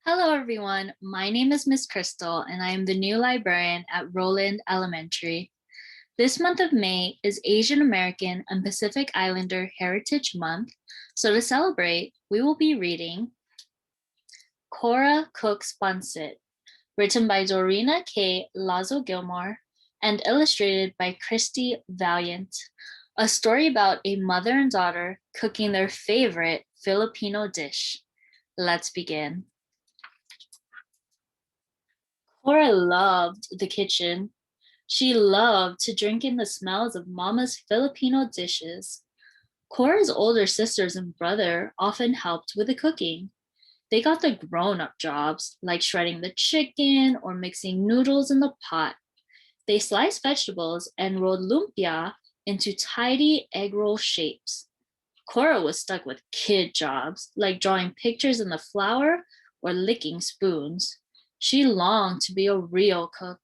Hello, everyone. My name is Miss Krystel, and I am the new librarian at Roland Elementary. This month of May is Asian American and Pacific Islander Heritage Month, so to celebrate, we will be reading Cora Cooks Pancit, written by Dorina K, Lazo Gilmore, and illustrated by Christy Valiant, a story about a mother and daughter cooking their favorite Filipino dish. Let's begin. Cora loved the kitchen. She loved to drink in the smells of Mama's Filipino dishes. Cora's older sisters and brother often helped with the cooking. They got the grown-up jobs, like shredding the chicken or mixing noodles in the pot. They sliced vegetables and rolled lumpia into tidy egg roll shapes. Cora was stuck with kid jobs, like drawing pictures in the flour or licking spoons. She longed to be a real cook.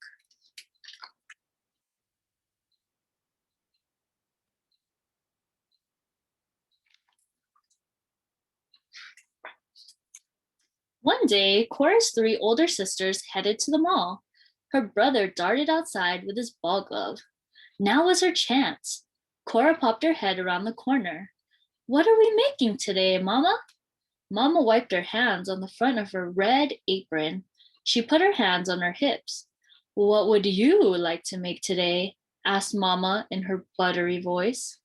One day, Cora's three older sisters headed to the mall. Her brother darted outside with his ball glove. Now was her chance. Cora popped her head around the corner. What are we making today, Mama? Mama wiped her hands on the front of her red apron. She put her hands on her hips. What would you like to make today? Asked Mama in her buttery voice.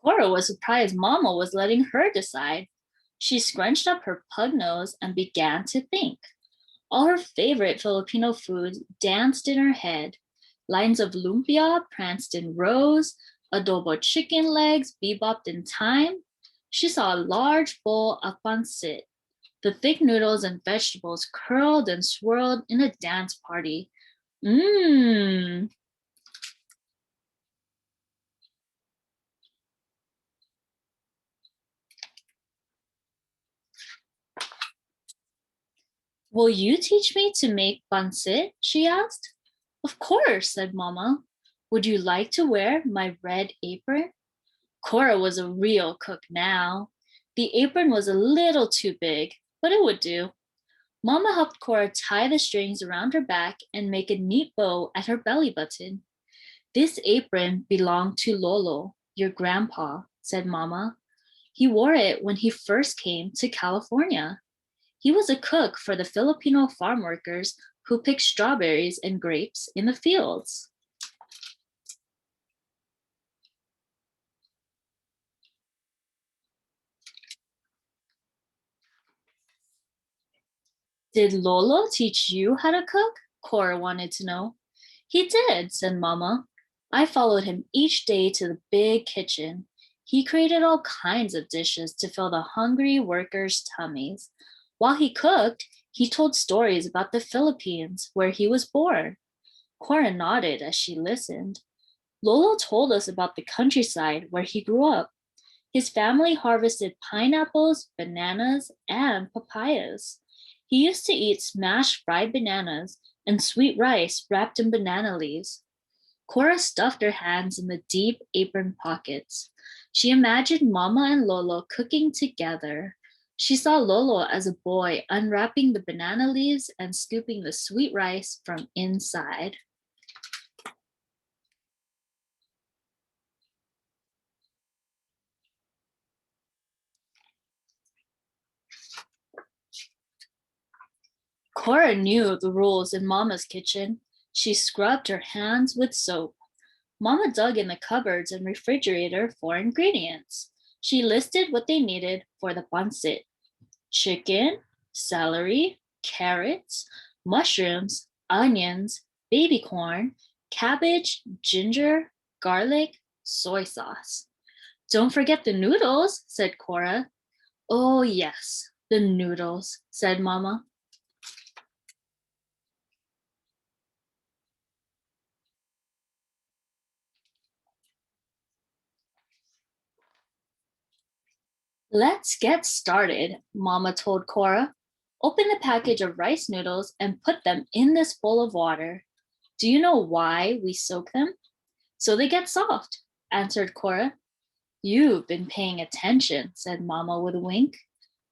Cora was surprised Mama was letting her decide. She scrunched up her pug nose and began to think. All her favorite Filipino foods danced in her head. Lines of lumpia pranced in rows, adobo chicken legs bebopped in time. She saw a large bowl of pancit. The thick noodles and vegetables curled and swirled in a dance party. Mmm. Will you teach me to make pancit? She asked. Of course, said Mama. Would you like to wear my red apron? Cora was a real cook now. The apron was a little too big, but it would do. Mama helped Cora tie the strings around her back and make a neat bow at her belly button. This apron belonged to Lolo, your grandpa, said Mama. He wore it when he first came to California. He was a cook for the Filipino farm workers who picked strawberries and grapes in the fields. Did Lolo teach you how to cook? Cora wanted to know. He did, said Mama. I followed him each day to the big kitchen. He created all kinds of dishes to fill the hungry workers' tummies. While he cooked, he told stories about the Philippines, where he was born. Cora nodded as she listened. Lolo told us about the countryside where he grew up. His family harvested pineapples, bananas, and papayas. He used to eat smashed fried bananas and sweet rice wrapped in banana leaves. Cora stuffed her hands in the deep apron pockets. She imagined Mama and Lolo cooking together. She saw Lolo as a boy unwrapping the banana leaves and scooping the sweet rice from inside. Cora knew the rules in Mama's kitchen. She scrubbed her hands with soap. Mama dug in the cupboards and refrigerator for ingredients. She listed what they needed for the pancit: chicken, celery, carrots, mushrooms, onions, baby corn, cabbage, ginger, garlic, soy sauce. Don't forget the noodles, said Cora. Oh, yes, the noodles, said Mama. Let's get started, Mama told Cora. Open the package of rice noodles and put them in this bowl of water. Do you know why we soak them? So they get soft, answered Cora. You've been paying attention, said Mama with a wink.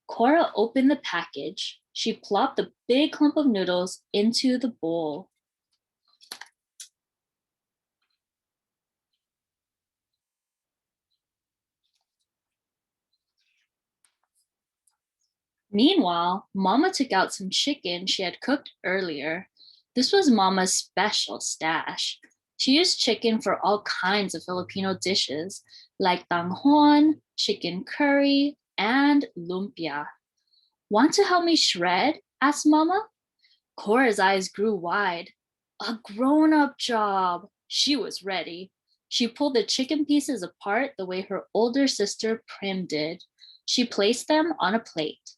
Cora opened the package. She plopped a big clump of noodles into the bowl. Meanwhile, Mama took out some chicken she had cooked earlier. This was Mama's special stash. She used chicken for all kinds of Filipino dishes, like tanghon, chicken curry, and lumpia. Want to help me shred? Asked Mama. Cora's eyes grew wide. A grown up job. She was ready. She pulled the chicken pieces apart the way her older sister Prim did. She placed them on a plate.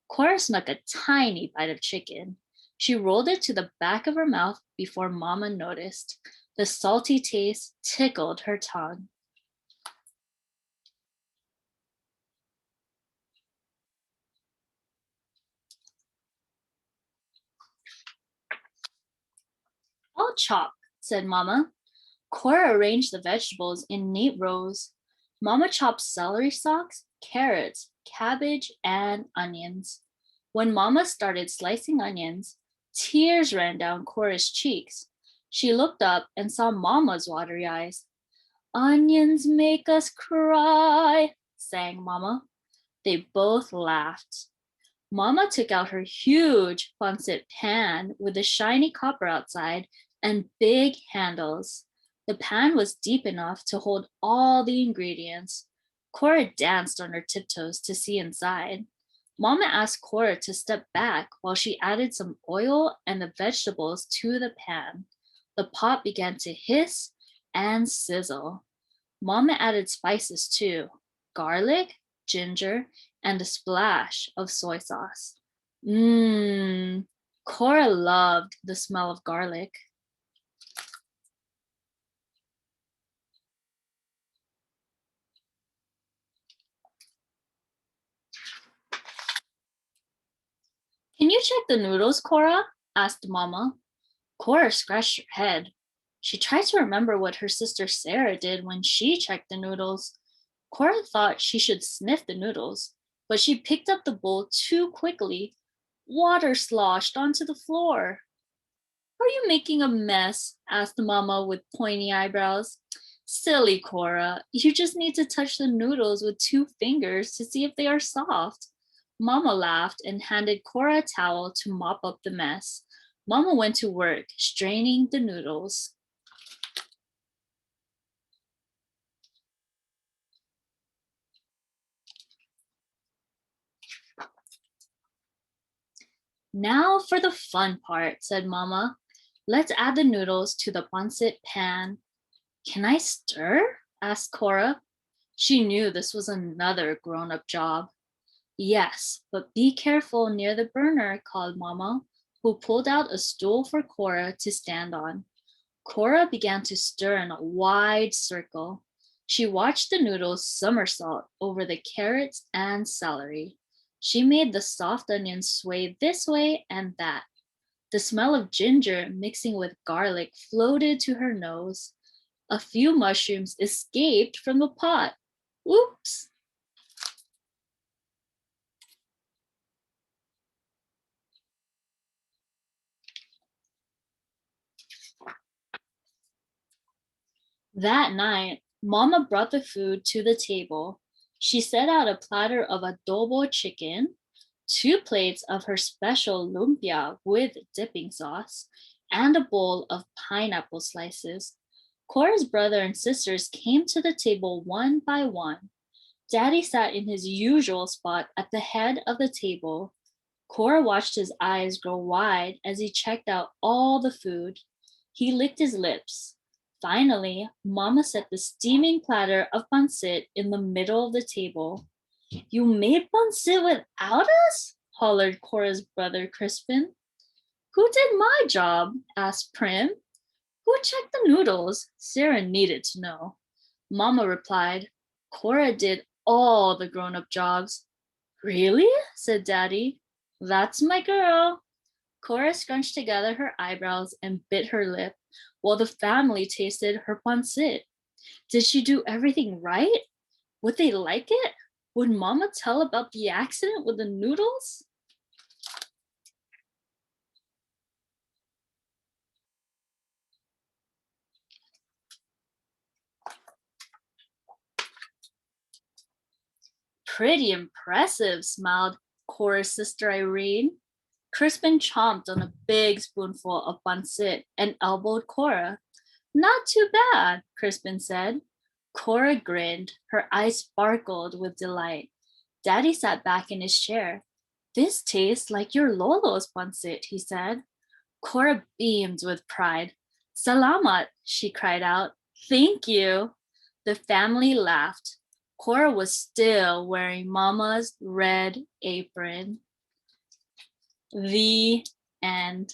Cora snuck a tiny bite of chicken. She rolled it to the back of her mouth before Mama noticed. The salty taste tickled her tongue. I'll chop, said Mama. Cora arranged the vegetables in neat rows. Mama chopped celery stalks, carrots, cabbage, and onions. When Mama started slicing onions, tears ran down Cora's cheeks. She looked up and saw Mama's watery eyes. Onions make us cry, sang Mama. They both laughed. Mama took out her huge pancit pan with a shiny copper outside and big handles. The pan was deep enough to hold all the ingredients. Cora danced on her tiptoes to see inside. Mama asked Cora to step back while she added some oil and the vegetables to the pan. The pot began to hiss and sizzle. Mama added spices too: garlic, ginger, and a splash of soy sauce. Mmm, Cora loved the smell of garlic. Can you check the noodles, Cora? Asked Mama. Cora scratched her head. She tried to remember what her sister Sarah did when she checked the noodles. Cora thought she should sniff the noodles, but she picked up the bowl too quickly. Water sloshed onto the floor. Are you making a mess? Asked Mama with pointy eyebrows. Silly Cora, you just need to touch the noodles with 2 fingers to see if they are soft. Mama laughed and handed Cora a towel to mop up the mess. Mama went to work, straining the noodles. Now for the fun part, said Mama. Let's add the noodles to the pancit pan. Can I stir? Asked Cora. She knew this was another grown up job. Yes, but be careful near the burner, called Mama, who pulled out a stool for Cora to stand on. Cora began to stir in a wide circle. She watched the noodles somersault over the carrots and celery. She made the soft onions sway this way and that. The smell of ginger mixing with garlic floated to her nose. A few mushrooms escaped from the pot. Oops! That night, Mama brought the food to the table. She set out a platter of adobo chicken, 2 plates of her special lumpia with dipping sauce, and a bowl of pineapple slices. Cora's brother and sisters came to the table one by one. Daddy sat in his usual spot at the head of the table. Cora watched his eyes grow wide as he checked out all the food. He licked his lips. Finally, Mama set the steaming platter of pancit in the middle of the table. You made pancit without us? Hollered Cora's brother Crispin. Who did my job? Asked Prim. Who checked the noodles? Sarah needed to know. Mama replied, Cora did all the grown up jobs. Really? Said Daddy. That's my girl. Cora scrunched together her eyebrows and bit her lip while the family tasted her pancit. Did she do everything right? Would they like it? Would Mama tell about the accident with the noodles? Pretty impressive, smiled Cora's sister Irene. Crispin chomped on a big spoonful of pancit and elbowed Cora. Not too bad, Crispin said. Cora grinned. Her eyes sparkled with delight. Daddy sat back in his chair. This tastes like your Lolo's pancit, he said. Cora beamed with pride. Salamat, she cried out. Thank you. The family laughed. Cora was still wearing Mama's red apron. The end.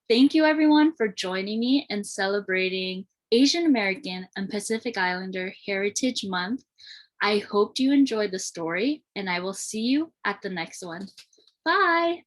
Thank you, everyone, for joining me in celebrating Asian American and Pacific Islander Heritage Month. I hope you enjoyed the story, and I will see you at the next one. Bye.